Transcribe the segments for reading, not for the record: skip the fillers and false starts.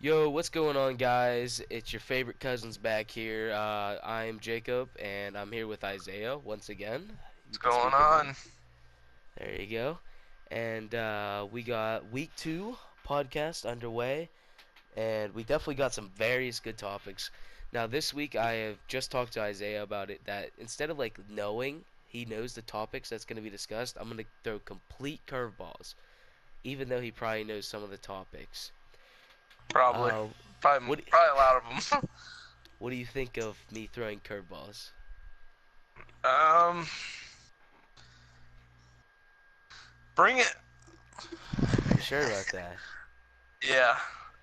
Yo, what's going on, guys? It's your favorite cousins back here. I'm Jacob, and I'm here with Isaiah once again. You What's can going speak your mind. on? There you go. And we got week 2 podcast underway, and we definitely got some various good topics. Now, this week I have just talked to Isaiah about it that instead of like knowing he knows the topics that's going to be discussed, I'm going to throw complete curveballs, even though he probably knows some of the topics. Probably. Uh, Probably, what probably a lot of them. What do you think of me throwing curveballs? um, Bring it. You sure about that? Yeah.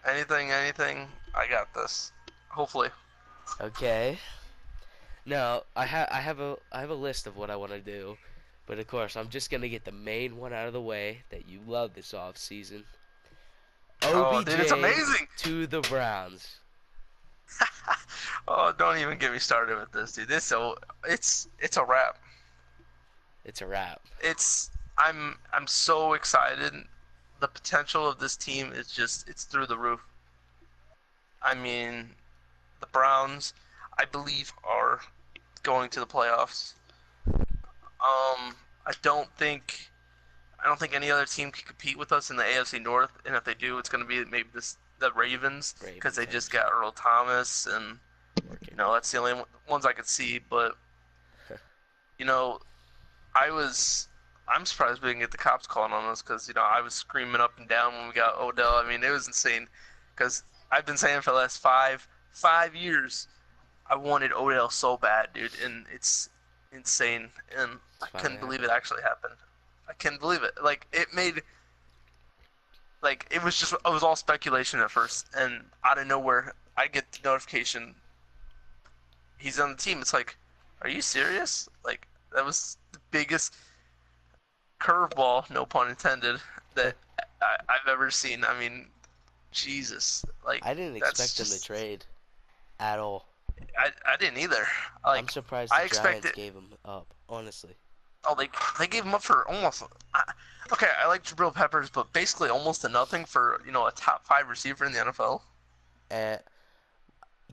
Anything. I got this. Hopefully. Okay. Now I have a list of what I want to do, but of course I'm just gonna get the main one out of the way that you love this off season. Oh, dude, it's OBJ amazing. to the Browns. Oh, don't even get me started with this, dude. It's a wrap. It's a wrap. I'm so excited. The potential of this team is just it's through the roof. I mean, the Browns, I believe, are going to the playoffs. I don't think any other team can compete with us in the AFC North, and if they do, it's going to be maybe the Ravens because Ravens, they just got Earl Thomas, and that's the only ones I could see. But you know, I'm surprised we didn't get the cops calling on us because I was screaming up and down when we got Odell. I mean, it was insane because I've been saying for the last five years I wanted Odell so bad, dude, and it's insane, and I couldn't believe it actually happened. I couldn't believe it. It was all speculation at first, and out of nowhere, I get the notification he's on the team. It's like, are you serious? Like, that was the biggest curveball, no pun intended, that I've ever seen. I mean, Jesus, like I didn't that's expect them to just trade at all. I didn't either. I'm Like surprised I the Giants expected. gave him up, honestly. Oh, they gave him up for almost. Okay, I like Jabril Peppers, but basically almost to nothing for a top 5 receiver in the NFL. And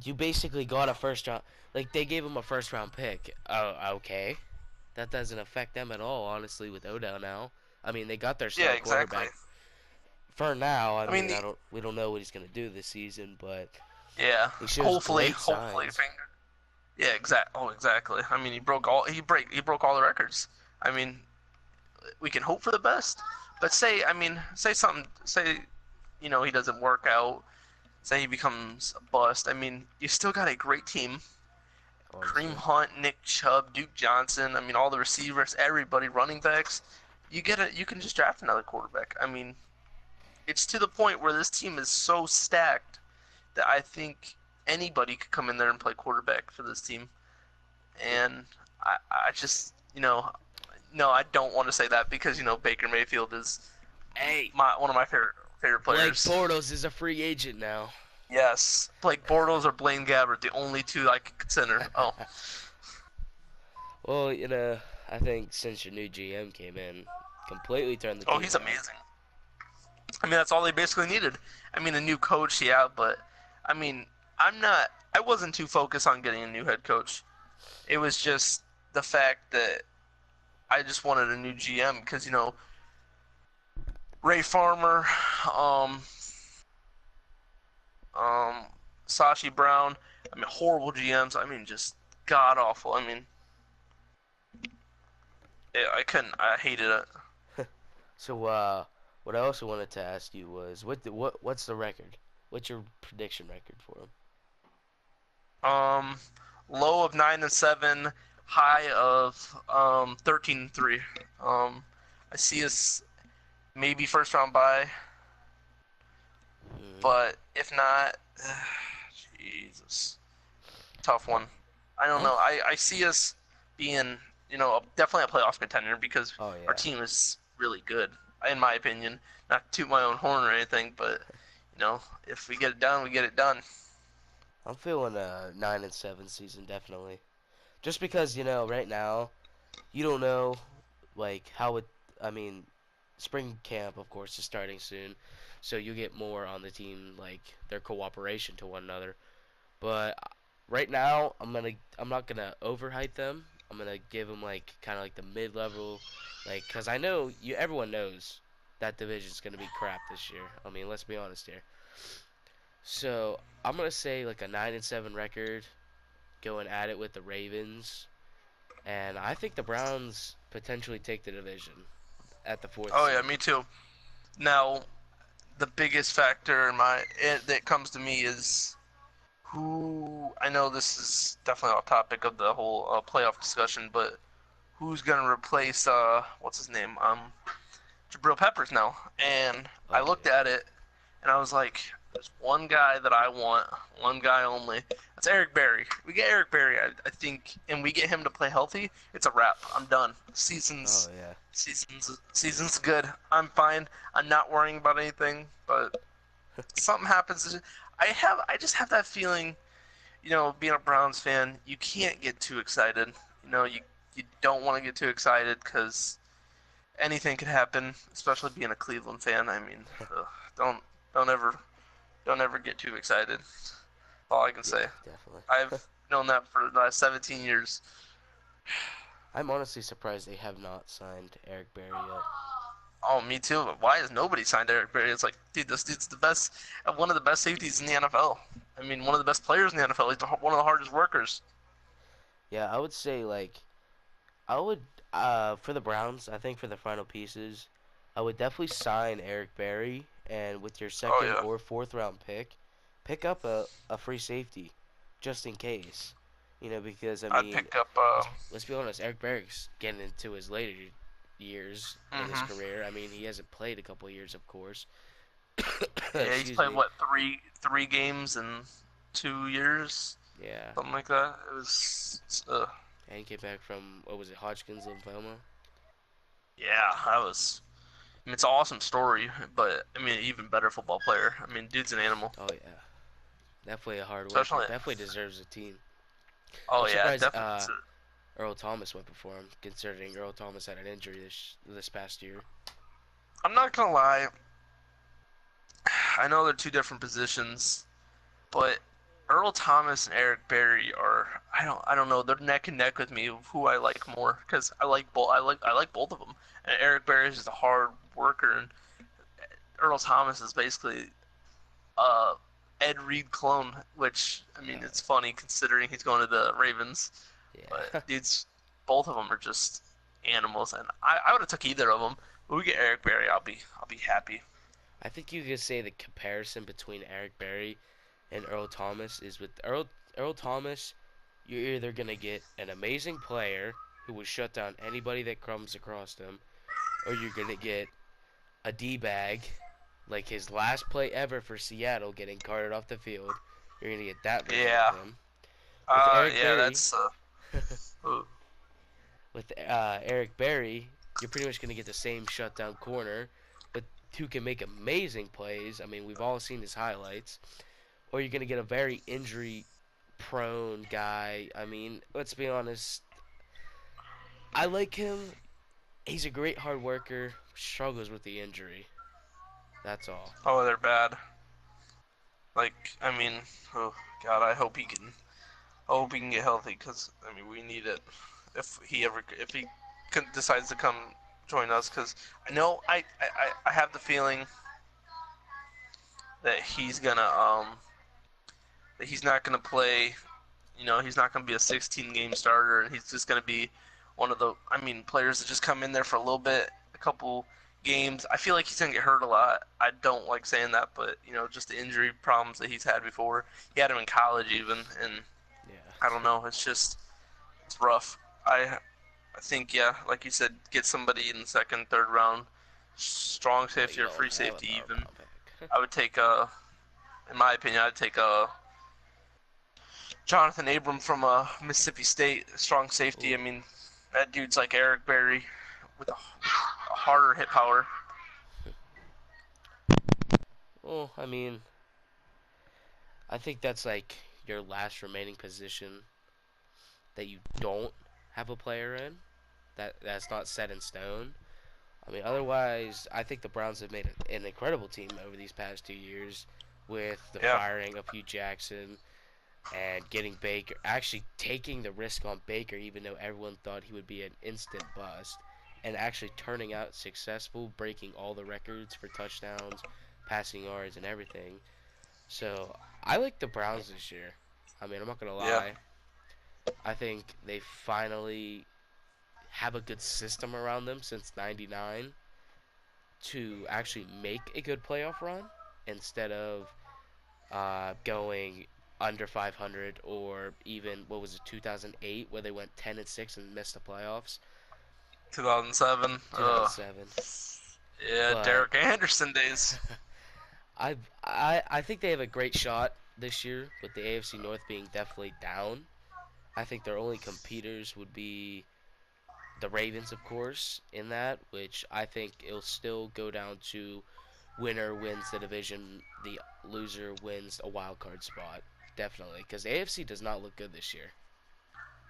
you basically got a first round. Like they gave him a first round pick. Oh, okay. That doesn't affect them at all, honestly, with Odell now. I mean, they got their Yeah, star exactly. quarterback for now. I I mean, mean, we don't know what he's gonna do this season, but yeah. he shows Hopefully, great hopefully, signs. yeah, exactly. I mean, he broke all the records. I mean, we can hope for the best, but say he doesn't work out, say he becomes a bust. I mean, you still got a great team. Kareem Honestly, Hunt, Nick Chubb, Duke Johnson. I mean, all the receivers, everybody, running backs. You can just draft another quarterback. I mean, it's to the point where this team is so stacked that I think anybody could come in there and play quarterback for this team. And I just, no, I don't want to say that because Baker Mayfield is hey, one of my favorite Blake players. Bortles is a free agent now. Yes, Blake Bortles or Blaine Gabbert, the only two I can consider. Oh, Well, I think since your new GM came in, completely turned the oh, team he's around. amazing. I mean, that's all they basically needed. I mean, a new coach, yeah, but I mean, I wasn't too focused on getting a new head coach. It was just the fact that I just wanted a new GM because Ray Farmer, um, um, Sashi Brown. I mean, horrible GMs. I mean, just god awful. I mean, I couldn't. I hated it. So, what I also wanted to ask you was, what's the record? What's your prediction record for him? Um, Low of 9-7, high of 13-3. I see us maybe first round bye, Mm, but if not, Jesus, tough one. I don't I'm, know. I see us being definitely a playoff contender because oh our yeah, team is really good, in my opinion. Not to toot my own horn or anything, but if we get it done, we get it done. I'm feeling a 9-7 season definitely. Just because right now you don't know like how it. I mean, spring camp of course is starting soon, so you get more on the team, like their cooperation to one another. But right now, I'm not gonna overhype them. I'm gonna give them like kind of like the mid-level, like because I know you everyone knows that division's gonna be crap this year. I mean, let's be honest here. So I'm gonna say like a 9-7 record, going at it with the Ravens, and I think the Browns potentially take the division at the fourth Oh yeah, seed. me too. Now, the biggest factor that comes to me is who. I know this is definitely off topic of the whole playoff discussion, but who's gonna replace what's his name Jabril Peppers now? And I Oh looked yeah. at it and I was like, there's one guy that I want, one guy only. That's Eric Berry. We get Eric Berry, I think, and we get him to play healthy. It's a wrap. I'm done. Oh yeah. Season's good. I'm fine. I'm not worrying about anything. But something happens. I just have that feeling. Being a Browns fan, you can't get too excited. You don't want to get too excited because anything could happen. Especially being a Cleveland fan. I mean, don't don't ever don't ever get too excited. All I can Yeah, say. definitely. I've known that for the last 17 years. I'm honestly surprised they have not signed Eric Berry yet. Oh, me too. But why has nobody signed Eric Berry? It's like, dude, this dude's the best, one of the best safeties in the NFL. I mean, one of the best players in the NFL. He's one of the hardest workers. Yeah, I would say like I would for the Browns, I think for the final pieces, I would definitely sign Eric Berry and with your Oh second yeah, or fourth round pick up a free safety just in case. Because I I'd mean, pick up. let's be honest, Eric Berry's getting into his later years in his Mhm. career. I mean, he hasn't played a couple of years, of course. Yeah, he's Excuse played me. what three games in 2 years, Yeah. something like that. It was. And he came back from what was it, Hodgkin's lymphoma? Yeah, that was. I mean, it's an awesome story, but I mean, even better football player. I mean, dude's an animal. Oh yeah, definitely a hard worker. Especially. Definitely deserves a team. Oh I'm yeah, surprised definitely. Earl Thomas went before him, considering Earl Thomas had an injury this past year. I'm not gonna lie. I know they're two different positions, but Earl Thomas and Eric Berry are I don't know, they're neck and neck with me of who I like more because I like both of them. And Eric Berry is just a hard worker, and Earl Thomas is basically uh Ed Reed clone, which I mean Uh, it's funny considering he's going to the Ravens, but yeah, dudes, both of them are just animals, and I would have took either of them. But we get Eric Berry, I'll be happy. I think you could say the comparison between Eric Berry and Earl Thomas is with Earl Thomas. You're either gonna get an amazing player who will shut down anybody that comes across him, or you're gonna get a d bag like his last play ever for Seattle, getting carted off the field. You're gonna get that version of Yeah, him. With Eric yeah, Berry, that's ooh. with Eric Berry, you're pretty much gonna get the same shutdown corner, but who can make amazing plays. I mean, we've all seen his highlights. Or you're gonna get a very injury prone guy. I mean, let's be honest. I like him. He's a great hard worker. Struggles with the injury. That's all. Oh, they're bad. Like, I mean, oh God, I hope he can get healthy because I mean, we need it. If he decides to come join us, because I know I have the feeling that he's not gonna play. He's not gonna be a 16 game starter, and he's just gonna be one of the, I mean, players that just come in there for a little bit, a couple games. I feel like he's gonna get hurt a lot. I don't like saying that, but just the injury problems that he's had before. He had them in college even, and I don't Yeah. know. It's rough. I think, yeah, like you said, get somebody in the second, third round, strong But safety you or don't free have a safety third even. round pick. I would take in my opinion, I'd take Jonathan Abram from Mississippi State, strong safety. I Ooh. mean, that dude's like Eric Berry with a harder hit power. Well, I mean, I think that's like your last remaining position that you don't have a player in. That's not set in stone. I mean, otherwise, I think the Browns have made an incredible team over these past 2 years with the Yeah. firing of Hugh Jackson and getting Baker, actually taking the risk on Baker, even though everyone thought he would be an instant bust, and actually turning out successful, breaking all the records for touchdowns, passing yards, and everything. So I like the Browns this year. I mean, I'm not gonna Yeah. lie. I think they finally have a good system around them since '99 to actually make a good playoff run instead of going under 500 or even what was it 2008 where they went 10-6 and missed the playoffs. 2007. 2007. Yeah, But Derek Anderson days. I think they have a great shot this year with the AFC North being definitely down. I think their only competitors would be the Ravens, of course, in that, which I think it'll still go down to winner wins the division, the loser wins a wild card spot. Definitely, because the AFC does not look good this year.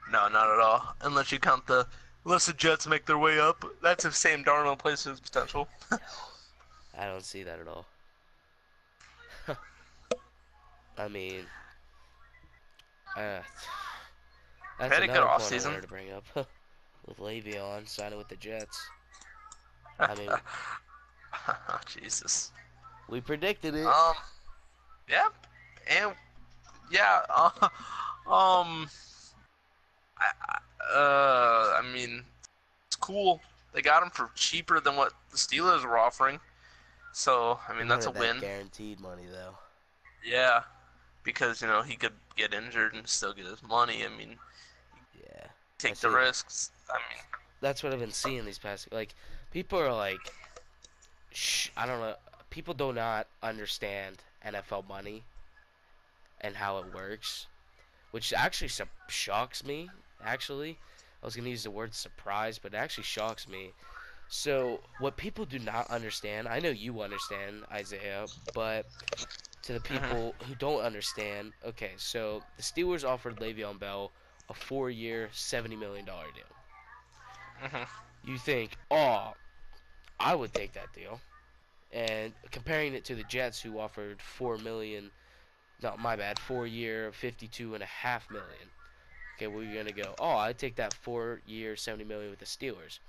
No, not at all. Unless the Jets make their way up. That's if Sam Darnold plays to his potential. I don't see that at all. I mean, uh, They that's had a good another point I offseason. wanted to bring up with Le'Veon signing with the Jets. I mean, Jesus. we predicted it. Um. Yeah. And yeah. Um. I mean, it's cool. They got him for cheaper than what the Steelers were offering. So I He mean, that's a wanted that win. guaranteed money though. Yeah. Because he could get injured and still get his money. I mean, Yeah, I take the see it. risks. I mean, That's what I've been seeing these past. Like, people are like, I don't know. People do not understand NFL money and how it works, which actually shocks me. Actually, I was gonna use the word surprise, but it actually shocks me. So, what people do not understand, I know you understand, Isaiah, but to the mhm. people who don't understand, okay, so the Steelers offered Le'Veon Bell a 4-year, $70 million deal. Mhm. You think, oh, I would take that deal. And comparing it to the Jets, who offered 4 million, no, my bad, 4-year, 52.5 million. Okay, well, you're gonna go, oh, I'd take that 4-year, 70 million with the Steelers.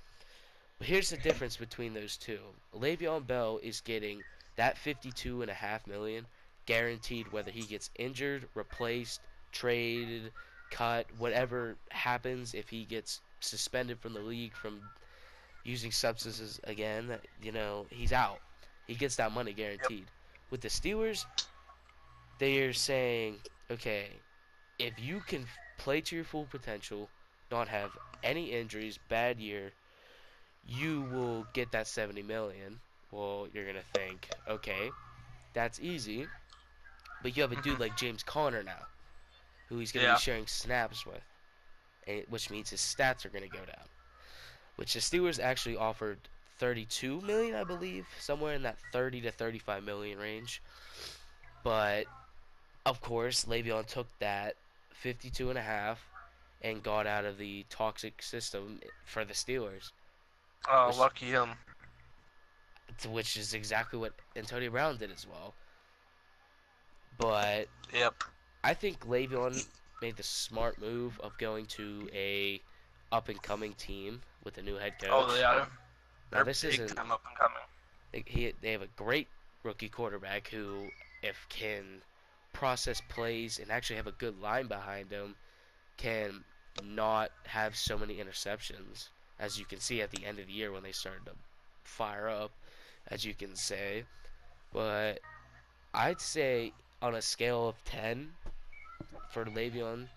But here's the difference between those two. Le'Veon Bell is getting that 52.5 million guaranteed whether he gets injured, replaced, traded, cut, whatever happens. If he gets suspended from the league from using substances again, he's out. He gets that money Yep. guaranteed. With the Steelers, they're saying, okay, if you can play to your full potential, not have any injuries, bad year, you will get that 70 million. Well, you're gonna think, okay, that's easy, but you have a dude Mhm. like James Conner now, who he's gonna be Yeah. sharing snaps with, which means his stats are gonna go down. Which the Steelers actually offered 32 million, I believe, somewhere in that 30 to 35 million range. But of course, Le'Veon took that 52 and a half and got out of the toxic system for the Steelers, Oh, which lucky him. which is exactly what Antonio Brown did as well. But Yep. I think Le'Veon made the smart move of going to a up and coming team with a new head Oh, coach. yeah. Now They're this big isn't time up and coming. they have a great rookie quarterback who, if can process plays and actually have a good line behind him, can not have so many interceptions as you can see at the end of the year when they started to fire up, as you can say. But I'd say on a scale of 10 for Le'Veon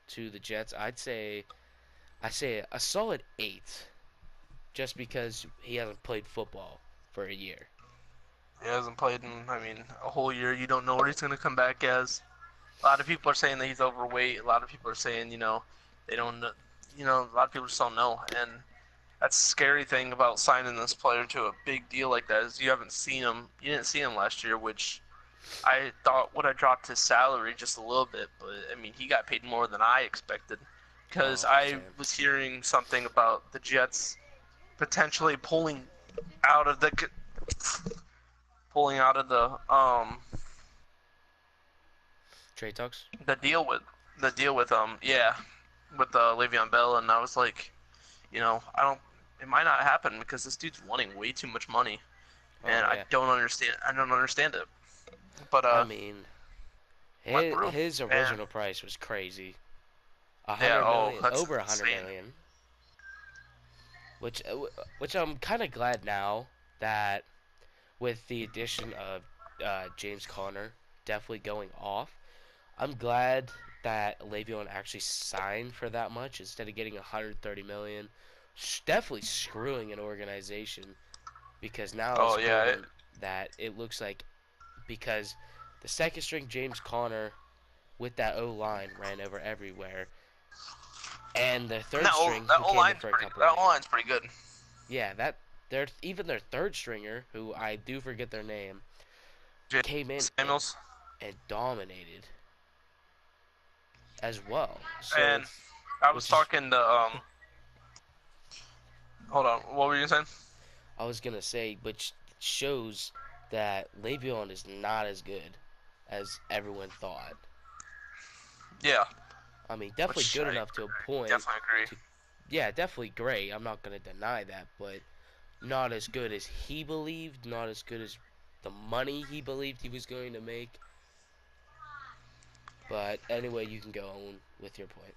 to the Jets, I say a solid 8, just because he hasn't played football for a year. He hasn't played in, a whole year. You don't know what he's going to come back as. A lot of people are saying that he's overweight. A lot of people are saying, they don't know. A lot of people just don't know. And that's the scary thing about signing this player to a big deal like that is you haven't seen him. You didn't see him last year, which I thought would have dropped his salary just a little bit. But, he got paid more than I expected. Because Oh, I same. was hearing something about the Jets potentially pulling out of the pulling out of Trade talks. the deal with with Le'Veon Bell, and I was like, I don't. It might not happen because this dude's wanting way too much money, Oh and I yeah. don't understand. I don't understand it. But I mean, went his through, his and original price was crazy. A yeah, hundred oh, million, that's over a hundred insane. million. Which I'm kind of glad now that with the addition of James Conner definitely going off. I'm glad that Le'Veon actually signed for that much instead of getting 130 million. Definitely screwing an organization because now it's Oh yeah, proven that it looks like because the second string James Conner with that O line ran over everywhere, and the and third string who came in for a couple that of O line's pretty good. yeah that their even their third stringer who I do forget their name J- came in Samuels, and dominated as well. So and I was which is talking to Hold on, what were you saying? I was gonna say, which shows that Le'Veon is not as good as everyone thought. Yeah, I mean, definitely which good enough to a I point definitely agree. to, yeah, definitely great. I'm not gonna deny that, but not as good as he believed, not as good as the money he believed he was going to make. But anyway, you can go on with your point.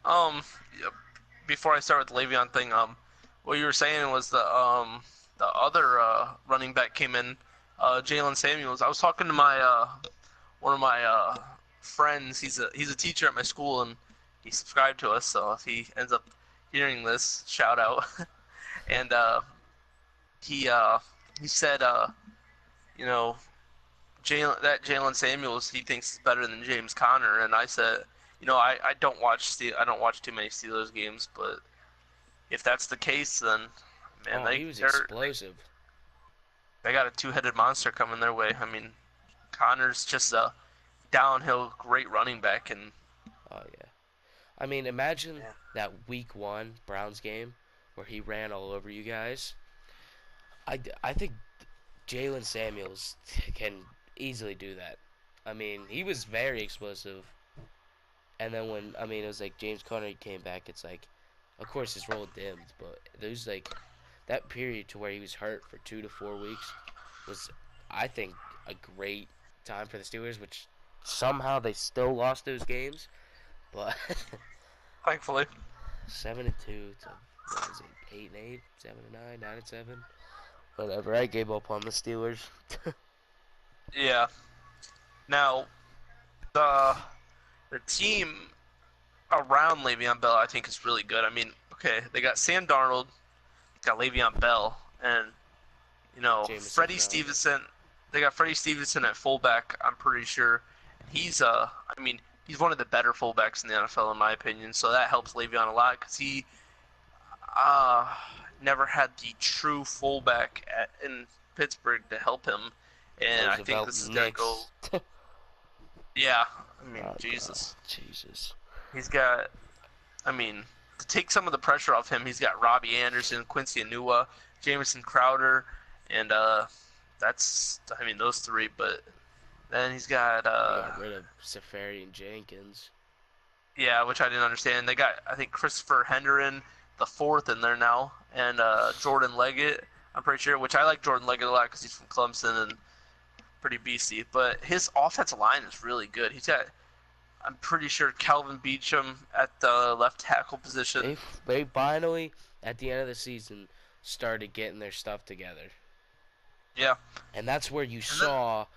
Um, yeah, before I start with the Le'Veon thing, what you were saying was the other running back came in, Jalen Samuels. I was talking to my one of my friends. He's a teacher at my school, and he subscribed to us. So if he ends up hearing this, shout out. And he uh, he said, you know, Jalen Samuels he thinks is better than James Conner, and I said, I don't watch too many Steelers games, but if that's the case, then man, Oh, he was they explosive. they got a two-headed monster coming their way. I mean, Connor's just a downhill great running back, and Oh yeah. I mean, imagine yeah, that week one Browns game where he ran all over you guys. I think Jalen Samuels can easily do that. I mean, he was very explosive. And then when I mean it was like James Conner came back, it's like, of course his role dimmed, but there's like that period to where he was hurt for 2 to 4 weeks was, I think, a great time for the Steelers, which somehow they still lost those games. But thankfully, 7-2 to what is it, 8-8, 7-9, 9-7, whatever. I gave up on the Steelers. yeah. Now the the team around Le'Veon Bell, I think, is really good. I mean, okay, they got Sam Darnold, got Le'Veon Bell, and Jameson Freddie Crowder. Stevenson. They got Freddie Stevenson at fullback. I'm pretty sure he's I mean, he's one of the better fullbacks in the NFL in my opinion. So that helps Le'Veon a lot because he uh never had the true fullback in Pittsburgh to help him, and I think Roosevelt this is gonna go. Nix. Yeah, I mean, Oh god, Jesus, Jesus. he's got. I mean, to take some of the pressure off him, he's got Robbie Anderson, Quincy Enunwa, Jamison Crowder, and that's I mean those three. But then he's got They got rid of Safari and Jenkins. yeah, which I didn't understand. They got I think Christopher Henderin the fourth in there now, and Jordan Leggett. I'm pretty sure, which I like Jordan Leggett a lot because he's from Clemson and pretty beastie. But his offensive line is really good. He's got I'm pretty sure Calvin Beachum at the left tackle position. They finally at the end of the season started getting their stuff together, Yeah, and that's where you and then saw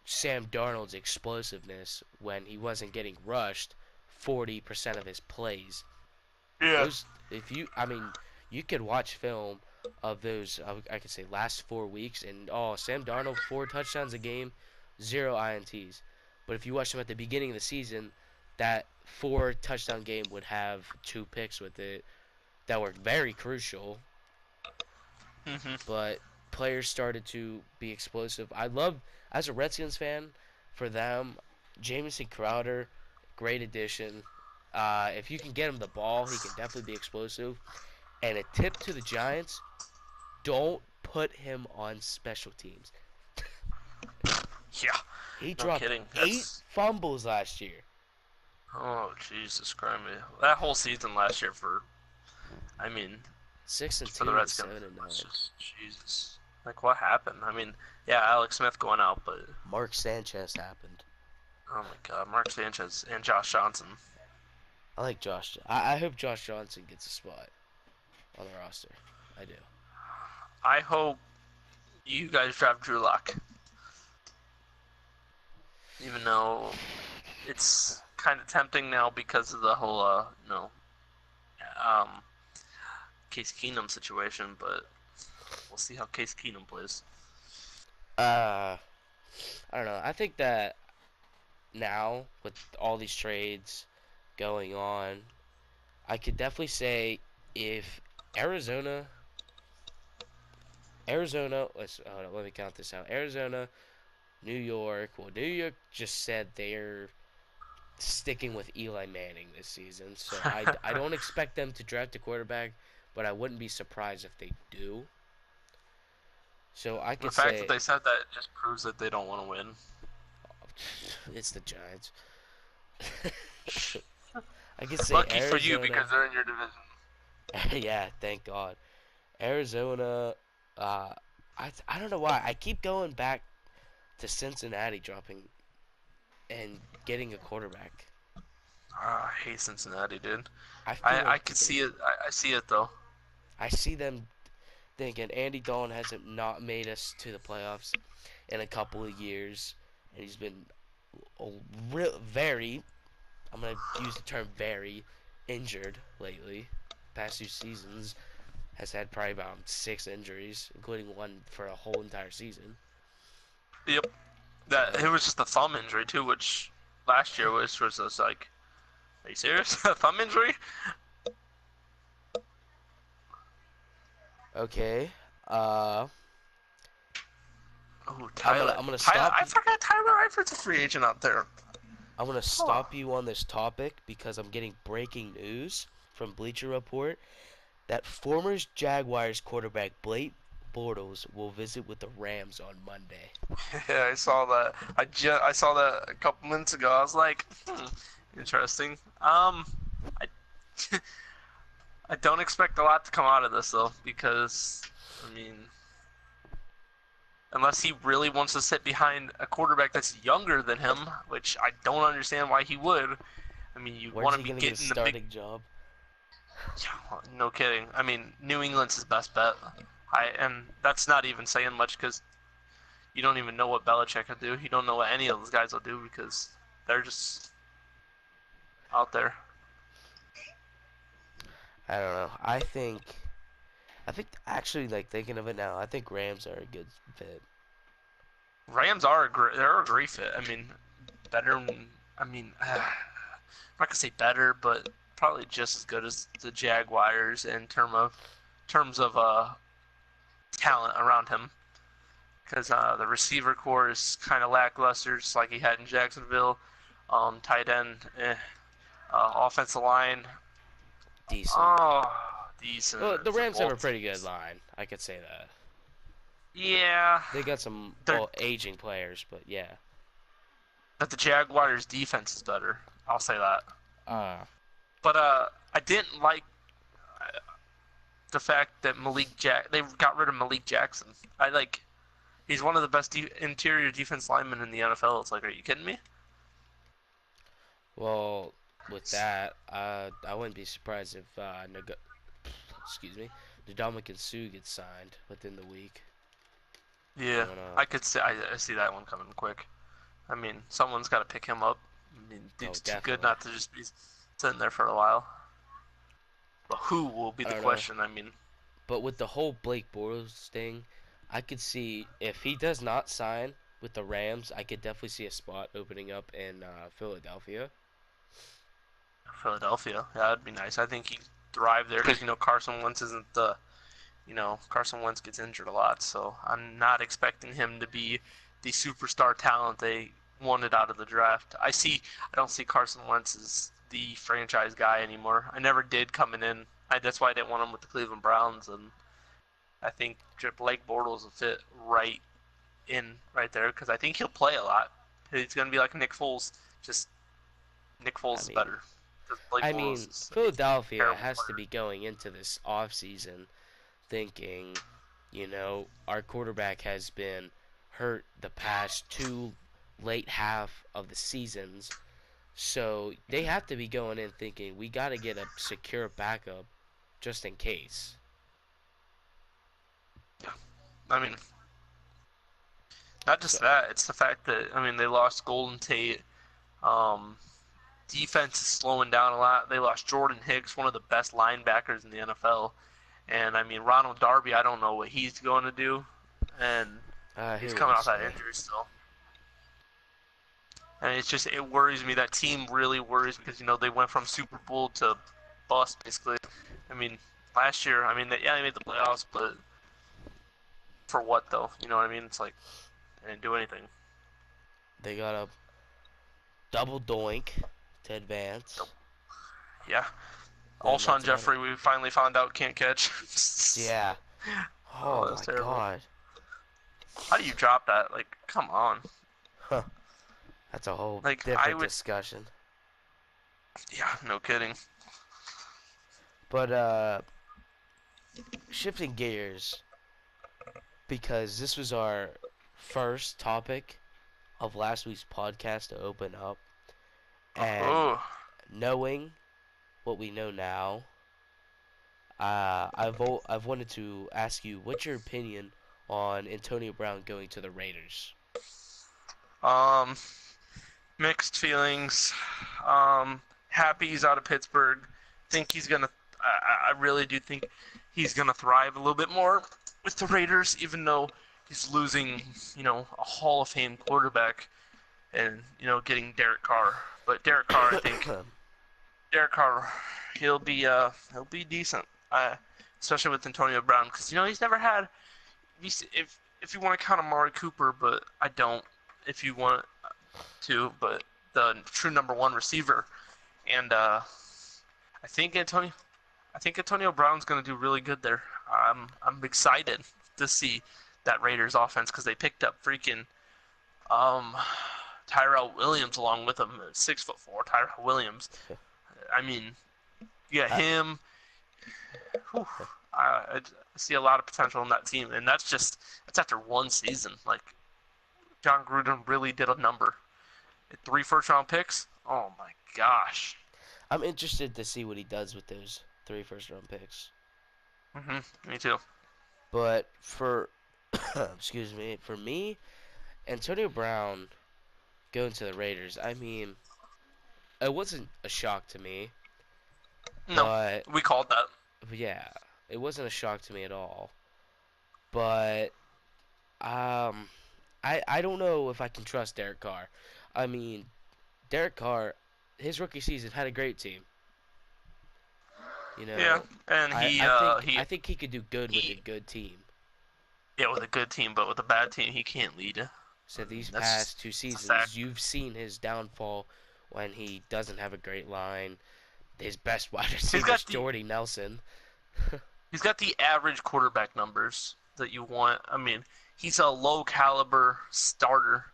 Sam Darnold's explosiveness when he wasn't getting rushed 40% of his plays. yeah, Those, if you, I mean, you could watch film of those, I could say last 4 weeks, and oh, Sam Darnold 4 touchdowns a game, 0 INTs. But if you watch him at the beginning of the season, that 4 touchdown game would have 2 picks with it that were very crucial. hmm But players started to be explosive. I love, as a Redskins fan, for them, Jamison Crowder, great addition. If you can get him the ball, he can definitely be explosive. And a tip to the Giants: don't put him on special teams. Yeah, He no dropped kidding. 8 That's fumbles last year. oh Jesus Christ! That whole season last year I mean, 6 and for the 2 and Redskins 7 and 9. was just Jesus. Like what happened? I mean, yeah, Alex Smith going out, but Mark Sanchez happened. oh my God, Mark Sanchez and Josh Johnson. I like Josh. I hope Josh Johnson gets a spot on the roster. I do. I hope you guys draft Drew Lock, even though it's kind of tempting now because of the whole, um, Case Keenum situation. But we'll see how Case Keenum plays. I don't know. I think that now with all these trades going on, I could definitely say if Arizona, hold on, let me count this out. Arizona, New York. Well, New York just said they're sticking with Eli Manning this season, so I don't expect them to draft a quarterback, but I wouldn't be surprised if they do. So I The could fact that say they said that just proves that they don't want to win. it's the Giants. I could say Lucky for you Arizona. because they're in your division. Yeah, thank God. Arizona. I don't know why I keep going back to Cincinnati dropping and getting a quarterback. I hate Cincinnati, dude. I feel I like could they're see gonna. it. I see it though. I see them thinking Andy Dalton hasn't not made us to the playoffs in a couple of years, and he's been very. I'm gonna use the term very injured lately. Past 2 seasons has had probably about 6 injuries, including one for a whole entire season. Yep. That So it was just a thumb injury too, which last year was just like, are you serious? A thumb injury? okay, uh, Oh, I'm gonna Tyler. I'm gonna Tyler. stop I you. forgot Tyler Eifert's a free agent out there. I'm gonna Huh. stop you on this topic because I'm getting breaking news from Bleacher Report that former Jaguars quarterback Blake Bortles will visit with the Rams on Monday. Yeah, I saw that. I saw that a couple minutes ago. I was like, interesting. I I don't expect a lot to come out of this though, because I mean, unless he really wants to sit behind a quarterback that's younger than him, which I don't understand why he would. I mean, you Where's want to he be gonna get a getting the big. starting job? Yeah, no kidding. I mean, New England's his best bet. And that's not even saying much because you don't even know what Belichick will do. You don't know what any of those guys will do because they're just out there. I don't know. I think actually like thinking of it now, I think Rams are a good fit. Rams are they're a great fit. I mean, better. I mean, I'm not gonna say better, but probably just as good as the Jaguars in terms of talent around him. Because the receiver core is kind of lackluster, just like he had in Jacksonville. Tight end, offensive line, Decent. oh, decent Well, the for Rams have a both pretty good teams. line. I could say that. Yeah, They got some they're aging players, but yeah. but the Jaguars' defense is better. I'll say that. Uh, But I didn't like uh, the fact that they got rid of Malik Jackson. I like he's one of the best interior defense linemen in the NFL. It's like, are you kidding me? well, with that, I wouldn't be surprised if excuse me, Ndamukong Suh gets signed within the week. I Yeah, don't know. I could see. I see that one coming quick. I mean, someone's got to pick him up. I mean, Oh, dude's too good definitely. not to just be sitting there for a while. But who will be I the don't know. question? I mean, But with the whole Blake Bortles thing, I could see if he does not sign with the Rams, I could definitely see a spot opening up in Philadelphia. Philadelphia, yeah, that'd be nice. I think he'd thrive there because Carson Wentz isn't the Carson Wentz gets injured a lot, so I'm not expecting him to be the superstar talent they wanted out of the draft. I don't see Carson Wentz as the franchise guy anymore. I never did coming in. That's why I didn't want him with the Cleveland Browns, and I think Blake Bortles will fit right there because I think he'll play a lot. He's gonna be like Nick Foles, just Nick I Foles is mean, better because Blake I Bortles mean, is a Philadelphia terrible has to player. be going into this offseason thinking, our quarterback has been hurt the past two late half of the seasons. So they have to be going in thinking we got to get a secure backup just in case. Yeah, I mean, not So just that. It's the fact that they lost Golden Tate. Um, Defense is slowing down a lot. They lost Jordan Hicks, one of the best linebackers in the NFL. And Ronald Darby, I don't know what he's going to do, and he's who coming won't off that stay? injury still. And it worries me. That team really worries because they went from Super Bowl to bust basically. I mean, last year, they made the playoffs, but for what though? You know what I mean? It's like they didn't do anything. They got a double doink to Nope. advance. Yeah. Then Alshon that's about it. Jeffrey, we finally found out can't catch. Yeah. Oh, Oh that's my terrible. god. How do you drop that? Like, come on. Huh. That's a whole Like, I different would. discussion. Yeah, no kidding. But shifting gears because this was our first topic of last week's podcast to open up, and Oh, knowing what we know now, I've wanted to ask you what's your opinion on Antonio Brown going to the Raiders. um, mixed feelings. Happy he's out of Pittsburgh. Think he's gonna. I really do think he's gonna thrive a little bit more with the Raiders, even though he's losing, a Hall of Fame quarterback, and getting Derek Carr. But Derek Carr, I think Derek Carr, he'll be decent. Especially with Antonio Brown, because he's never had. If you want to count Amari Cooper, but I don't. If you want to, but the true number one receiver, and I think Antonio, I think Antonio Brown's going to do really good there. I'm excited to see that Raiders offense because they picked up freaking um Tyrell Williams along with him, 6'4" Tyrell Williams. I mean, you got I, him. Whew, I see a lot of potential in that team, and that's after one season. Like John Gruden really did a number. 3 first-round picks. Oh my gosh. I'm interested to see what he does with those 3 first-round picks. Me too. But for excuse me, for me, Antonio Brown going to the Raiders, I mean, it wasn't a shock to me, No, but we called that. yeah, it wasn't a shock to me at all. But um, I don't know if I can trust Derek Carr. I mean, Derek Carr, his rookie season had a great team. You Yeah, know, and I he I think he I think he could do good with a he good team. yeah, with a good team, but with a bad team, he can't lead. So these That's just past two it's a fact. seasons, you've seen his downfall when he doesn't have a great line. His best wide He's receiver is got the Jordy Nelson. he's got the average quarterback numbers that you want. He's a low caliber starter,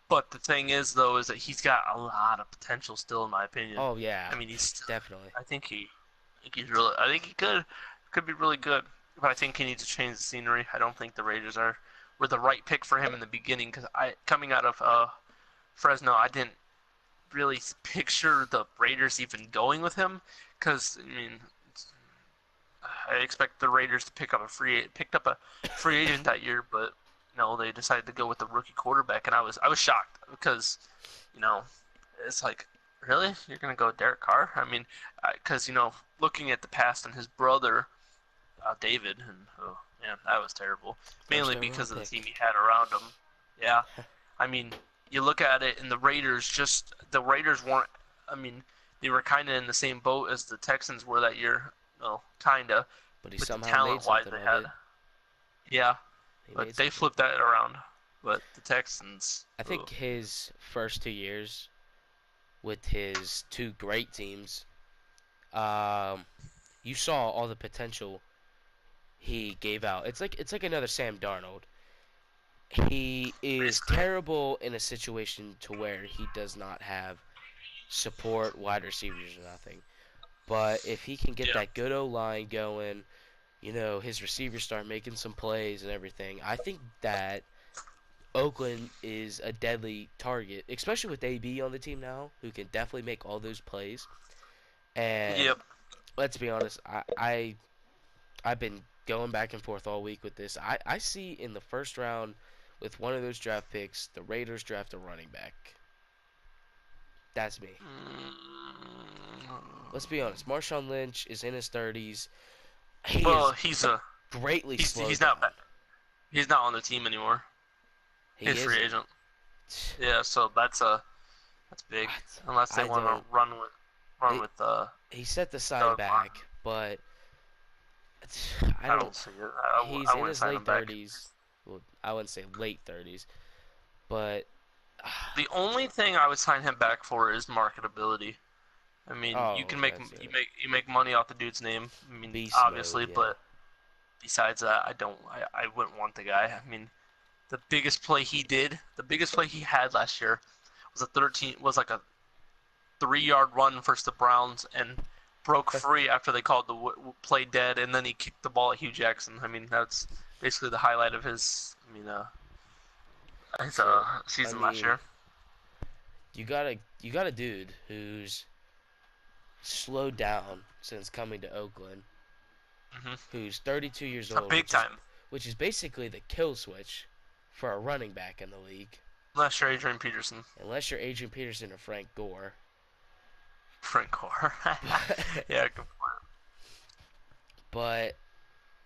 but the thing is though is that he's got a lot of potential still, in my opinion. Oh yeah, He's still, definitely. I think he could be really good, but I think he needs to change the scenery. I don't think the Raiders were the right pick for him in the beginning because I coming out of Fresno, I didn't really picture the Raiders even going with him because I expect the Raiders to picked up a free agent that year, but no, they decided to go with the rookie quarterback, and I was shocked because you know it's like, really, you're gonna go Derek Carr? Because looking at the past and his brother David, and oh man, that was terrible. First Mainly overall because of the pick. team he had around him. Yeah, I mean, you look at it, and the Raiders weren't. I mean, they were kind of in the same boat as the Texans were that year. Well, kinda, But he with the somehow made talent-wise something they of had. it. Yeah, He but made they something. flipped that around. But the Texans, I think ugh. his first 2 years with his two great teams, um, you saw all the potential he gave out. It's like another Sam Darnold. He is basically. terrible in a situation to where he does not have support, wide receivers, or nothing. But if he can get Yeah. that good O line going, his receivers start making some plays and everything, I think that Oakland is a deadly target, especially with AB on the team now, who can definitely make all those plays. And Yep. let's be honest, I've been going back and forth all week with this. I see in the first round with one of those draft picks, the Raiders draft a running back. That's me. Let's be honest. Marshawn Lynch is in his 30s. He Well, is greatly slowed he's not down. he's not on the team anymore. He He's free isn't. agent. Yeah, so that's big. Unless they I want to don't. run It, with he set the sign Doug back, Martin. but I I don't. don't see it. He's I in wouldn't his sign late him back. 30s. Well, I wouldn't say late 30s, but The only thing I would sign him back for is marketability. I mean, you oh, can make that's it. you make money off the dude's name. I mean, Beast mode, obviously, yeah. but besides that, I wouldn't want the guy. I mean, the biggest play he had last year was like a 3 yard run versus the Browns and broke free after they called the play dead, and then he kicked the ball at Hugh Jackson. I mean, that's basically the highlight of his So, I season last mean, year. you got a dude who's slowed down since coming to Oakland, Hmm. who's 32 years A old, big time. which is basically the kill switch for a running back in the league, Unless you're Adrian Peterson, unless you're Adrian Peterson or Frank Gore. Frank Gore. But, Yeah, good point. but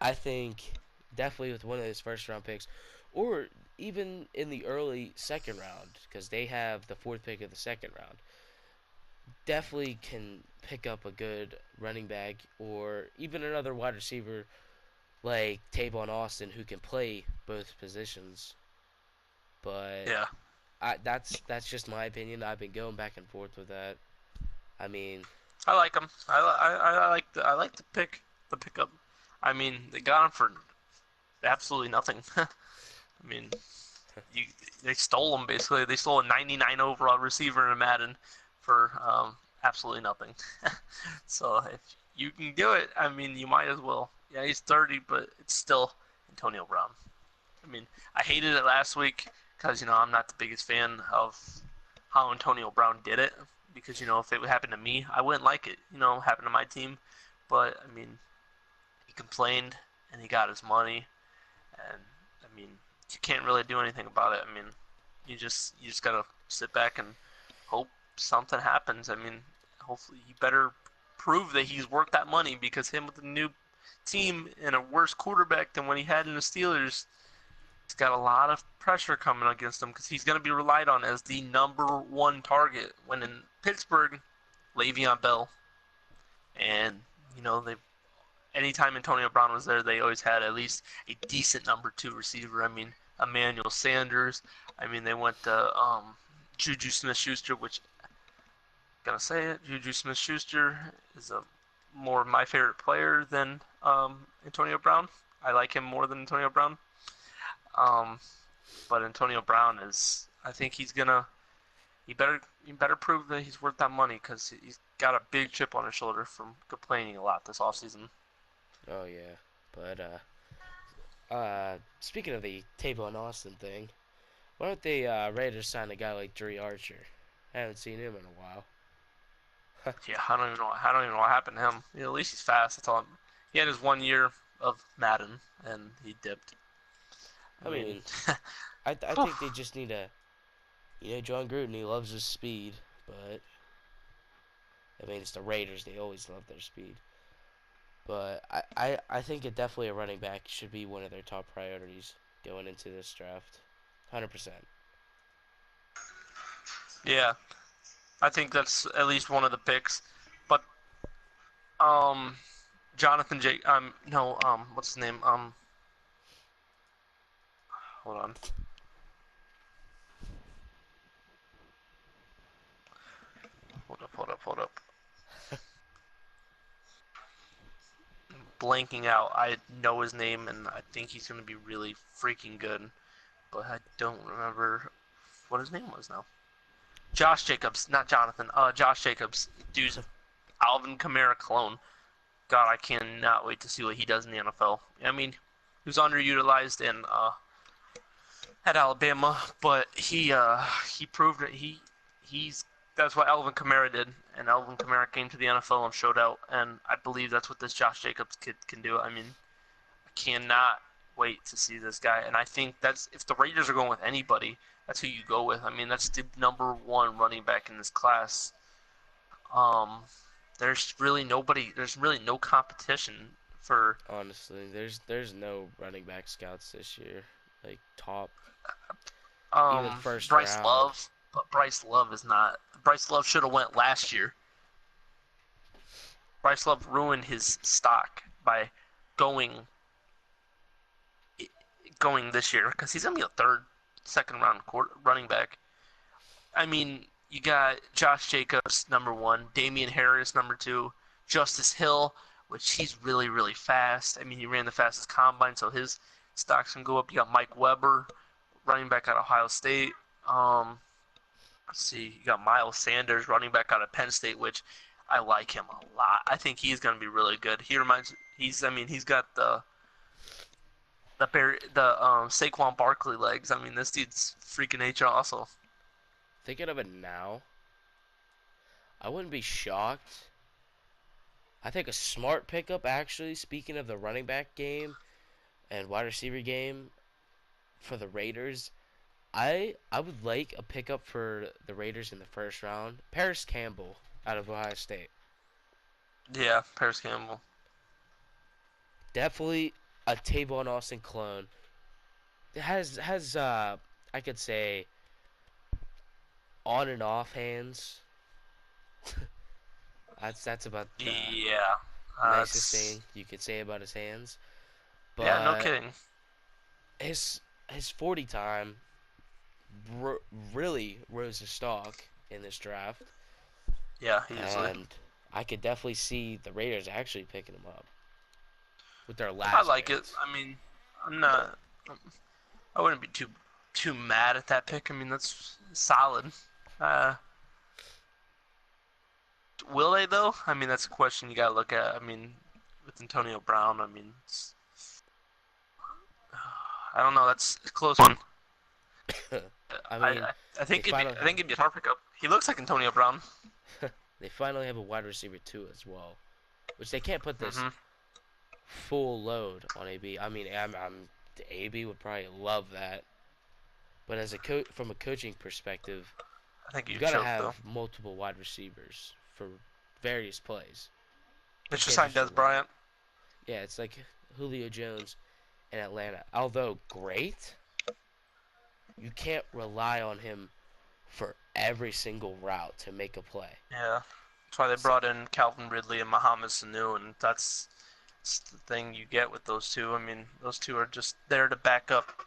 I think definitely with one of his first round picks, or even in the early second round, because they have the fourth pick of the second round, definitely can pick up a good running back or even another wide receiver like Tavon Austin who can play both positions. But Yeah, that's just my opinion. I've been going back and forth with that. I mean, I like him. I like the pickup. I mean, they got him for absolutely nothing. I mean, you they stole him basically. They stole a 99 overall receiver in Madden for absolutely nothing. So if you can do it, I mean, you might as well. Yeah, he's 30, but it's still Antonio Brown. I mean, I hated it last week because I'm not the biggest fan of how Antonio Brown did it because if it would happen to me, I wouldn't like it. Happen to my team, but I mean, he complained and he got his money, and I mean, you can't really do anything about it. I mean, you just gotta sit back and hope something happens. I mean, hopefully he better prove that he's worth that money because him with a new team and a worse quarterback than when he had in the Steelers, he's got a lot of pressure coming against him because he's going to be relied on as the number one target. When in Pittsburgh, Le'Veon Bell, and they anytime Antonio Brown was there, they always had at least a decent number two receiver. I mean, Emmanuel Sanders. I mean, they went to Juju Smith-Schuster, which gonna say it, Juju Smith-Schuster is a more my favorite player than Antonio Brown. I like him more than Antonio Brown. Um, but Antonio Brown is, I think he better prove that he's worth that money because he's got a big chip on his shoulder from complaining a lot this offseason. oh yeah. But speaking of the Tavon Austin thing, why don't the Raiders sign a guy like Dre Archer? I haven't seen him in a while. Yeah, I don't even know what happened to him. At least he's fast. That's all. He had his 1 year of Madden and he dipped. I I mean, mean, I think they just need a, John Gruden. He loves his speed, but I mean, it's the Raiders. They always love their speed. But I think it definitely a running back should be one of their top priorities going into this draft. 100%. yeah, I think that's at least one of the picks. But um, Jonathan J. No, what's his name? Hold on. Hold up. blanking out. I know his name, and I think he's going to be really freaking good. But I don't remember what his name was now. Josh Jacobs, not Jonathan. Josh Jacobs. Dude's Alvin Kamara clone. God, I cannot wait to see what he does in the NFL. I mean, he was underutilized in at Alabama, but he proved it. He's that's what Alvin Kamara did, and Alvin Kamara came to the NFL and showed out, and I believe that's what this Josh Jacobs kid can do. I mean, I cannot wait to see this guy, and I think that's if the Raiders are going with anybody, that's who you go with. I mean, that's the number one running back in this class. There's really nobody. There's really no competition for. Honestly, there's no running back scouts this year, like top. Even first Bryce round. Love, but Bryce Love is not. Bryce Love should have went last year. Bryce Love ruined his stock by going this year because he's gonna be a second round running back. I mean, you got Josh Jacobs number 1, Damian Harris number 2, Justice Hill, which he's really really fast. I mean, he ran the fastest combine, so his stocks can go up. You got Mike Weber, running back out of Ohio State. Let's see, you got Miles Sanders, running back out of Penn State, which I like him a lot. I think he's going to be really good. He's got the Saquon Barkley legs. I mean, this dude's freaking nature also. Thinking of it now, I wouldn't be shocked. I think a smart pickup, actually, speaking of the running back game and wide receiver game for the Raiders, I would like a pickup for the Raiders in the first round. Paris Campbell out of Ohio State. Yeah, Paris Campbell. Definitely a Tavon Austin clone. It has I could say on and off hands. that's about the nicest thing you could say about his hands. But yeah, no kidding. His 40 time really rose his stock in this draft. Yeah, easily. And I could definitely see the Raiders actually picking him up with their last. I like picks. it. I mean, I wouldn't be too mad at that pick. I mean, that's solid. Will they though? I mean, that's a question you gotta look at. I mean, with Antonio Brown, I mean, I don't know. That's a close one. I think it'd be a hard pickup. He looks like Antonio Brown. They finally have a wide receiver too as well, which they can't put this full load on AB. I mean, AB would probably love that, but as from a coaching perspective, I think you gotta have multiple wide receivers for various plays. They should sign Des Bryant. Yeah, it's like Julio Jones in Atlanta. Although great, you can't rely on him for every single route to make a play. Yeah, that's why they brought in Calvin Ridley and Mohamed Sanu, and that's the thing you get with those two. I mean, those two are just there to back up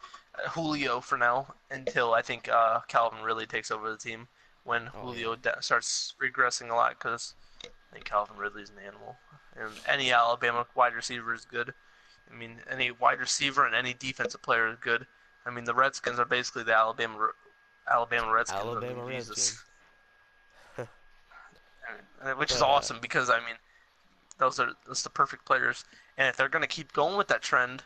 Julio for now until I think Calvin really takes over the team when Julio starts regressing a lot because I think Calvin Ridley's an animal. And any Alabama wide receiver is good. I mean, any wide receiver and any defensive player is good. I mean, the Redskins are basically the Alabama Redskins. Alabama Redskins. Which is awesome because, I mean, those are the perfect players. And if they're going to keep going with that trend,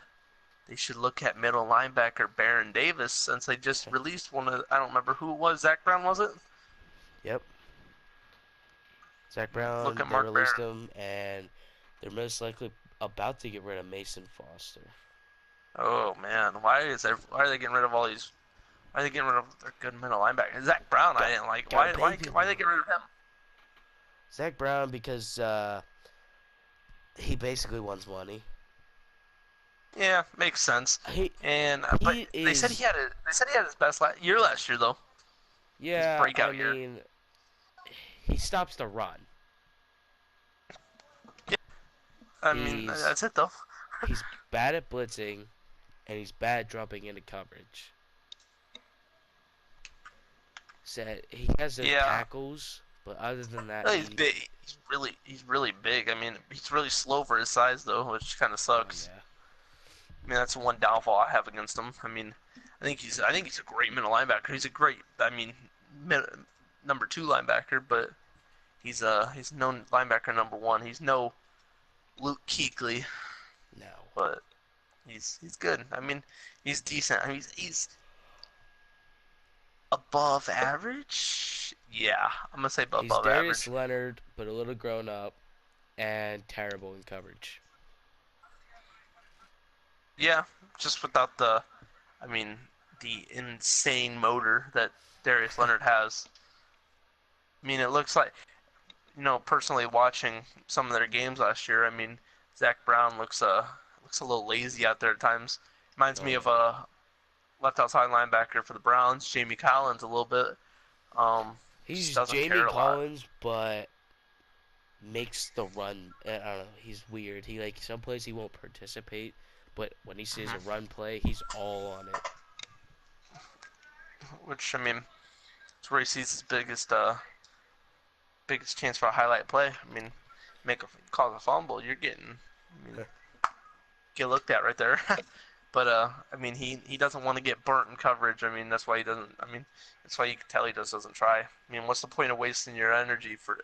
they should look at middle linebacker Baron Davis since they just released one of, I don't remember who it was, Zach Brown, was it? Yep. Zach Brown, they released him, and they're most likely about to get rid of Mason Foster. Oh, man. Why are they getting rid of all these? Why are they getting rid of their good middle linebacker? Zach Brown, I didn't like. Why they get rid of him? Zach Brown because he basically wants money. Yeah, makes sense. They said he had his best year last year though. Yeah, I mean, he stops the run. Yeah. I mean, that's it though. He's bad at blitzing, and he's bad dropping into coverage. So he has those tackles But other than that, He's big. He's really big. I mean, he's really slow for his size though, which kind of oh sucks. yeah, I mean, that's the one downfall I have against him. I mean, I think he's a great middle linebacker. He's a great, I mean, mid, number two linebacker, but he's no linebacker number one. He's no Luke Kuechly, no, but he's good. I mean, he's decent. I mean, he's above average. Yeah, I'm gonna say he's above Darius average. Leonard, but a little grown up and terrible in coverage. Yeah, just without the, I mean, the insane motor that Darius Leonard has. I mean, it looks like, personally watching some of their games last year, I mean, Zach Brown looks a little lazy out there at times. Reminds Oh me of yeah, a left outside linebacker for the Browns, Jamie Collins, a little bit. Just he's doesn't Jamie care a lot. Collins, but makes the run. I don't know. He's weird. He like some plays he won't participate, but when he sees a Mhm. run play, he's all on it. Which I mean, it's where he sees his biggest chance for a highlight play. I mean, cause a fumble, you're getting, I mean, get looked at right there. But I mean, he doesn't want to get burnt in coverage. I mean, that's why he doesn't. I mean, that's why you can tell he just doesn't try. I mean, what's the point of wasting your energy for?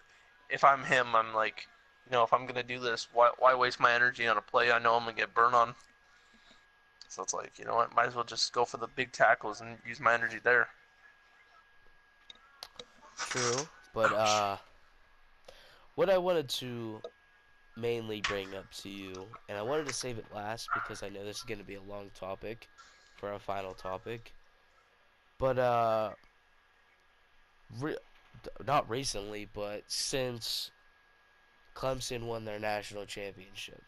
If I'm him, I'm like, if I'm gonna do this, why waste my energy on a play I know I'm gonna get burnt on? So it's like, you know what? Might as well just go for the big tackles and use my energy there. True, but Ouch. what I wanted to mainly bring up to you, and I wanted to save it last because I know this is going to be a long topic for our final topic. But re- not recently, but since Clemson won their national championship,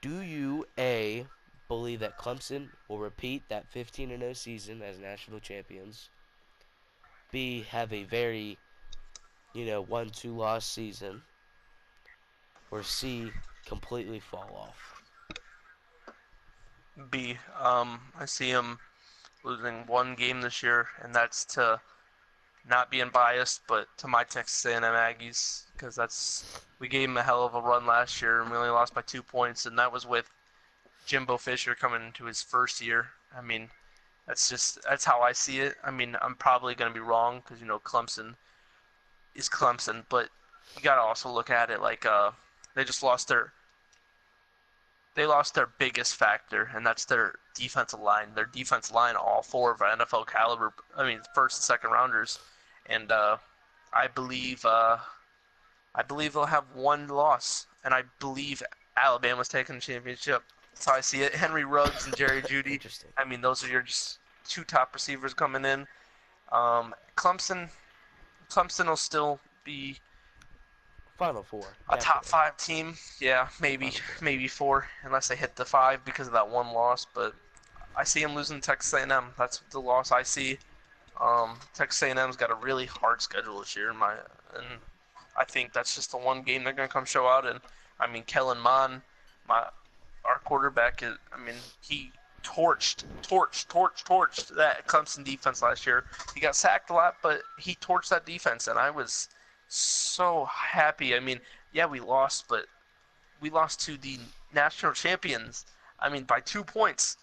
do you A believe that Clemson will repeat that 15-0 season as national champions? B have a very 1-2 loss season, or C completely fall off? B. I see him losing one game this year, and that's to not being biased, but to my Texas A&M Aggies, because we gave them a hell of a run last year, and we only lost by 2 points, and that was with Jimbo Fisher coming into his first year. I mean, that's how I see it. I mean, I'm probably going to be wrong because Clemson is Clemson, but you got to also look at it like they just lost their biggest factor, and that's their defensive line. Their defensive line, all four of NFL caliber. I mean, first and second rounders, and I believe uh, I believe they'll have one loss, and I believe Alabama's taking the championship. That's how I see it. Henry Ruggs and Jerry Jeudy. Interesting. I mean, those are your just two top receivers coming in. Um, Clemson, Clemson will still be Final four, a top definitely. five team. Yeah, Final four. maybe four, unless they hit the five because of that one loss. But I see them losing to Texas A&M. That's the loss I see. Texas A&M's got a really hard schedule this year, and I think that's just the one game they're gonna come show out. And I mean, Kellen Mond, my our quarterback is. I mean, he torched that Clemson defense last year. He got sacked a lot, but he torched that defense, and I was so happy. I mean, yeah, we lost, but we lost to the national champions. I mean, by 2 points.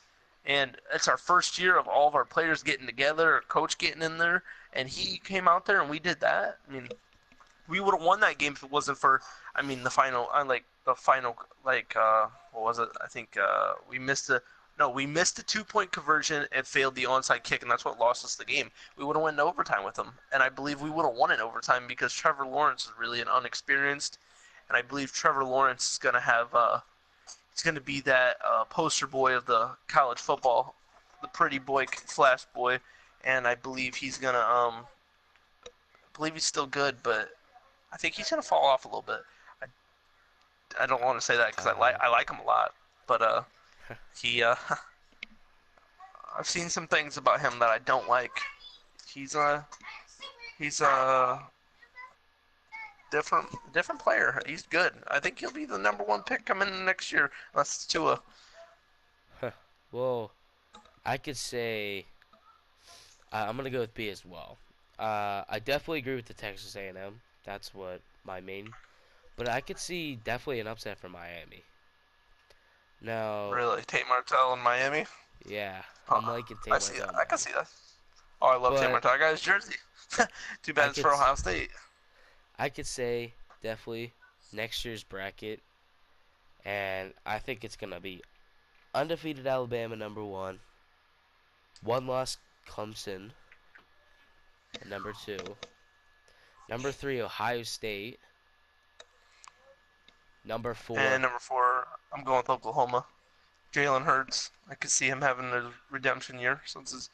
And it's our first year of all of our players getting together, our coach getting in there, and he came out there and we did that. I mean, we would have won that game if it wasn't for, I mean, what was it? I think we missed a, no, we missed a 2 point conversion and failed the onside kick, and that's what lost us the game. We would have went in overtime with them, and I believe we would have won in overtime because Trevor Lawrence is really an unexperienced, and I believe Trevor Lawrence is going to have, he's going to be that poster boy of the college football, the pretty boy, flash boy, and I believe he's going to, I believe he's still good, but I think he's gonna fall off a little bit. I don't want to say that because Uh, I like him a lot, but he I've seen some things about him that I don't like. He's a he's a different player. He's good. I think he'll be the number one pick coming in next year unless it's Tua. well, I could say I'm gonna go with B as well. I definitely agree with the Texas A&M. That's what my main. But I could see definitely an upset for Miami. Now, Really, Tate Martell in Miami. yeah, Huh. I'm liking I Tate see that. Martell in I can Miami. see that. Oh, I love Tate But Martell. I got his jersey. Too I bad it's could for Ohio State. I could say definitely next year's bracket, and I think it's gonna be undefeated Alabama number one loss Clemson at number two, number three Ohio State, number And four. number 4, I'm going with Oklahoma. Jalen Hurts. I could see him having a redemption year since it's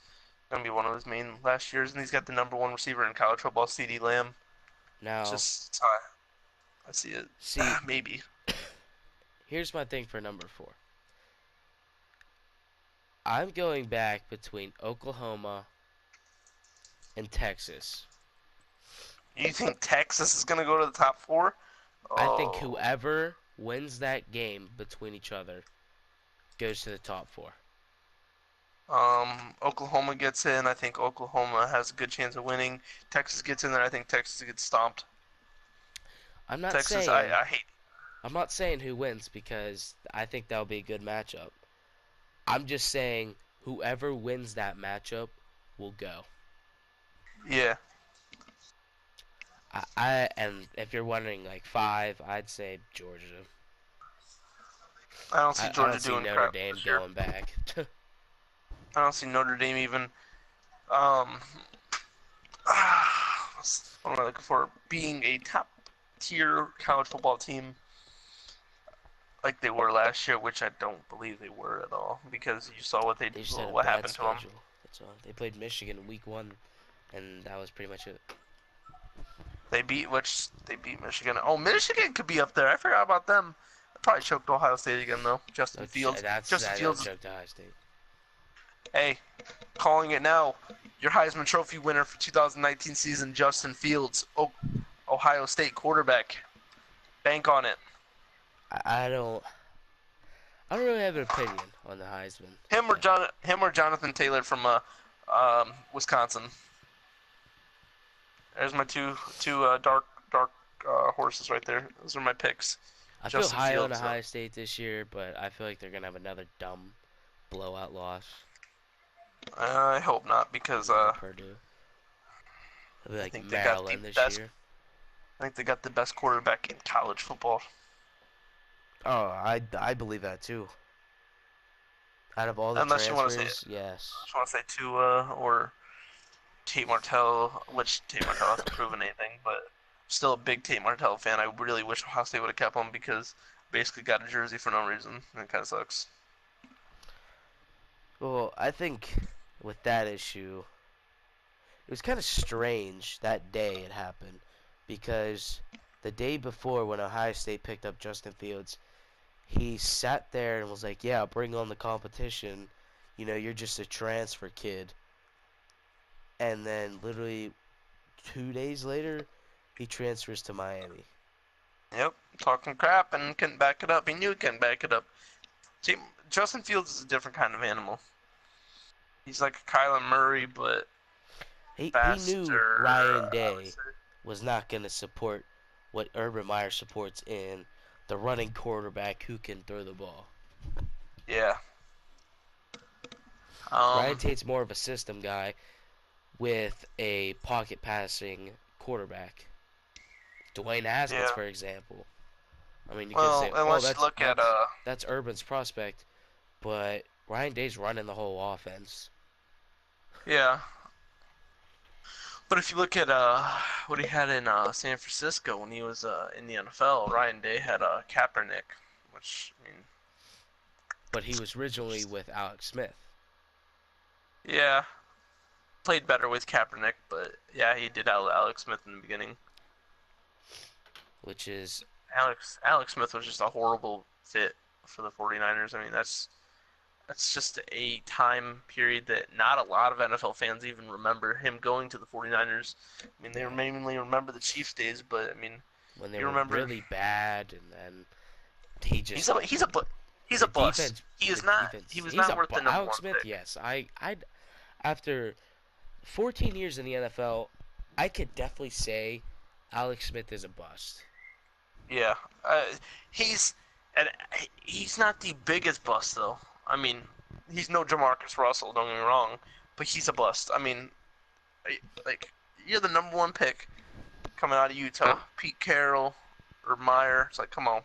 gonna be one of his main last years, and he's got the number 1 receiver in college football, CD Lamb. It's Now, just I see it. see, Maybe. here's my thing for number four. I'm going back between Oklahoma and Texas. You think Texas is gonna go to the top 4? I think Oh. whoever wins that game between each other goes to the top four. Oklahoma gets in. I think Oklahoma has a good chance of winning. Texas gets in there. I think Texas gets stomped. I'm not Texas, saying I hate. I'm not saying who wins because I think that'll be a good matchup. I'm just saying whoever wins that matchup will go. Yeah, And if you're wondering like five, I'd say Georgia. I don't see I Georgia don't see doing Notre crap Dame this year. going back. I don't see Notre Dame even. Um, what am I looking for? Being a top tier college football team like they were last year, which I don't believe they were at all because you saw what They just had a what bad happened to them. schedule. That's all. They played Michigan week one, and that was pretty much it. They beat Michigan. Oh, Michigan could be up there. I forgot about them. Probably choked Ohio State again though. Justin Fields. Justin That'll Fields. choke to High State. Hey, calling it now. Your Heisman Trophy winner for 2019 season, Justin Fields, Ohio State quarterback. Bank on it. I don't. I don't really have an opinion on the Heisman. Him or Jonathan Taylor from Wisconsin. There's my two dark horses right there. Those are my picks. I feel Justin high on Fields. Ohio State this year, but I feel like they're gonna have another dumb blowout loss. I hope not because Purdue. It'll be I like think they got the Maryland this best. year. I think they got the best quarterback in college football. Oh, I believe that too. Out of all the Unless you want to say, transfers, yes. I just want to say Tua or Tate Martell, which Tate Martell hasn't proven anything, but still a big Tate Martell fan. I really wish Ohio State would have kept him because basically got a jersey for no reason. And it kind of sucks. Well, I think with that issue, it was kind of strange that day it happened because the day before when Ohio State picked up Justin Fields, he sat there and was like, "Yeah, bring on the competition. You know, you're just a transfer kid." And then literally 2 days later, he transfers to Miami. Yep, talking crap and couldn't back it up. He knew he couldn't back it up. See, Justin Fields is a different kind of animal. He's like a Kyler Murray, but He faster. knew Ryan Day was not going to support what Urban Meyer supports in the running quarterback who can throw the ball. Yeah. Ryan Tate's more of a system guy with a pocket passing quarterback. Dwayne Haskins, for example. I mean, you could say, that's Urban's prospect, but Ryan Day's running the whole offense. Yeah. But if you look at what he had in San Francisco when he was in the NFL, Ryan Day had Kaepernick, which I mean. But he was originally with Alex Smith. Yeah. Played better with Kaepernick, but yeah, he did Alex Smith in the beginning. Which is Alex Smith was just a horrible fit for the 49ers. I mean, that's just a time period that not a lot of NFL fans even remember him going to the 49ers. I mean, they mainly remember the Chiefs days, but I mean, when they were really bad, and then he just he's a bust. Defense, he is not. Defense, he was not worth the number Alex one Smith, pick. yes. I'd after 14 years in the NFL, I could definitely say Alex Smith is a bust. Yeah, he's and he's not the biggest bust though. I mean, he's no Jamarcus Russell. Don't get me wrong, but he's a bust. I mean, like you're the number one pick coming out of Utah, Pete Carroll or Meyer. It's like, come on.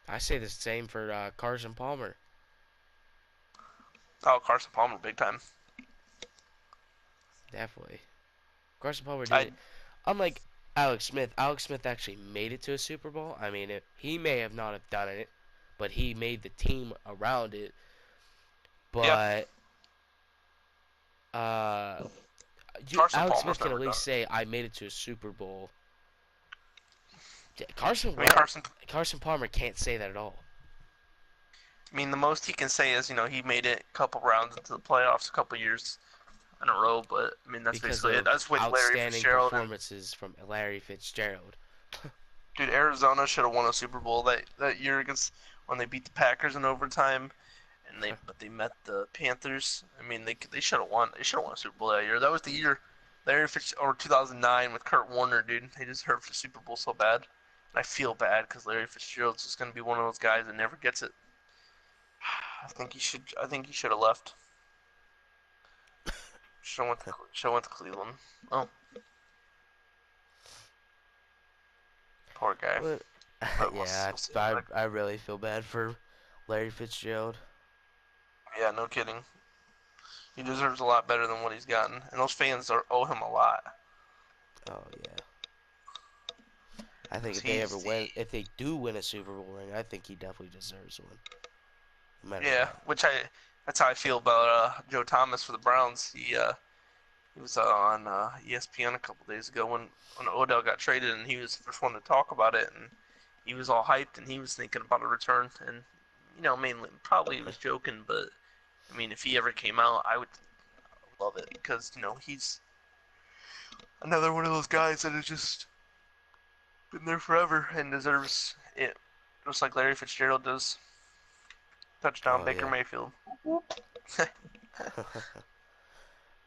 I say the same for Carson Palmer. Oh, Carson Palmer, big time. Definitely. Carson Palmer did I it. Unlike Alex Smith actually made it to a Super Bowl. I mean, he may have not have done it, but he made the team around it. yeah, But Carson Alex Palmer's Smith can never at done least it. say I made it to a Super Bowl. Carson I mean, what? Carson Palmer can't say that at all. The most he can say is, he made it a couple rounds into the playoffs a couple years in a row, but I mean that's Because basically it. of That's with Larry outstanding Fitzgerald and performances from Larry Fitzgerald. dude, Arizona should have won a Super Bowl that year against when they beat the Packers in overtime, and they met the Panthers. I mean they should have won. They should have won a Super Bowl that year. That was the year Larry Fitz or 2009 with Kurt Warner, dude. They just hurt for the Super Bowl so bad. And I feel bad because Larry Fitzgerald's just gonna be one of those guys that never gets it. I think he should. I think he should have left. Should went to Cleveland. Oh, poor guy. But But yeah, we'll see. I really feel bad for Larry Fitzgerald. Yeah, no kidding. He deserves a lot better than what he's gotten, and those fans owe him a lot. Oh yeah. I think 'Cause he's the if they do win a Super Bowl ring, I think he definitely deserves one. No matter yeah, what. that's how I feel about Joe Thomas for the Browns. He was on ESPN a couple days ago when Odell got traded, and he was the first one to talk about it, and he was all hyped, and he was thinking about a return, and mainly probably he was joking, but I mean, if he ever came out, I would love it because he's another one of those guys that has just been there forever and deserves it, just like Larry Fitzgerald does. Touchdown, Oh Baker yeah. Mayfield.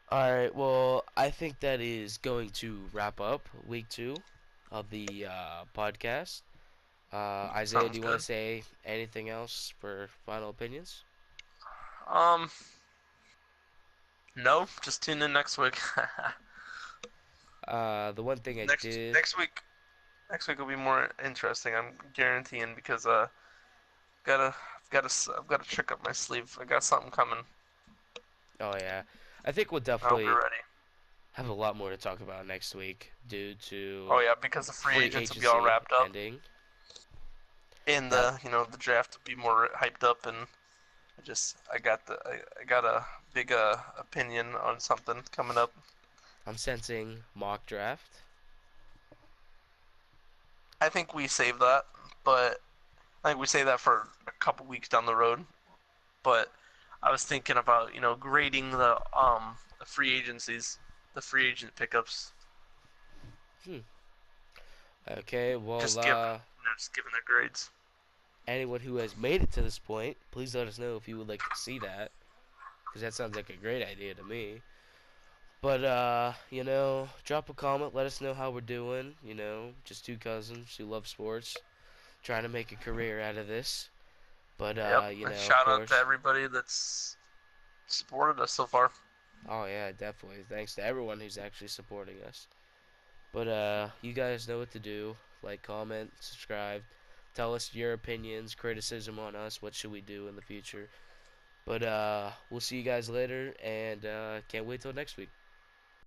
All right. Well, I think that is going to wrap up week 2 of the podcast. Isaiah, do Sounds you want good. to say anything else for final opinions? Um, no, just tune in next week. The one thing I next did. next week, next week will be more interesting. I'm guaranteeing because I've got a trick up my sleeve. I got something coming. Oh yeah, I think we'll I hope you're definitely ready. have a lot more to talk about next week due Oh to yeah, because the free free agents will be all agency wrapped up, ending. and That the draft will be more hyped up, and I got a big opinion on something coming up. I'm sensing mock draft. I think we save that, but I think we save that for a couple weeks down the road. But I was thinking about grading the free agencies, the free agent pickups, Hmm. Okay. Well, just giving their grades. anyone who has made it to this point, please let us know if you would like to see that, because that sounds like a great idea to me. But drop a comment. Let us know how we're doing. Just two cousins who love sports, trying to make a career out of this. But Yep. And of shout out to course. everybody that's supported us so far. Oh yeah, definitely. Thanks to everyone who's actually supporting us. But you guys know what to do. Like, comment, subscribe. Tell us your opinions, criticism on us. What should we do in the future? But we'll see you guys later, and can't wait till next week.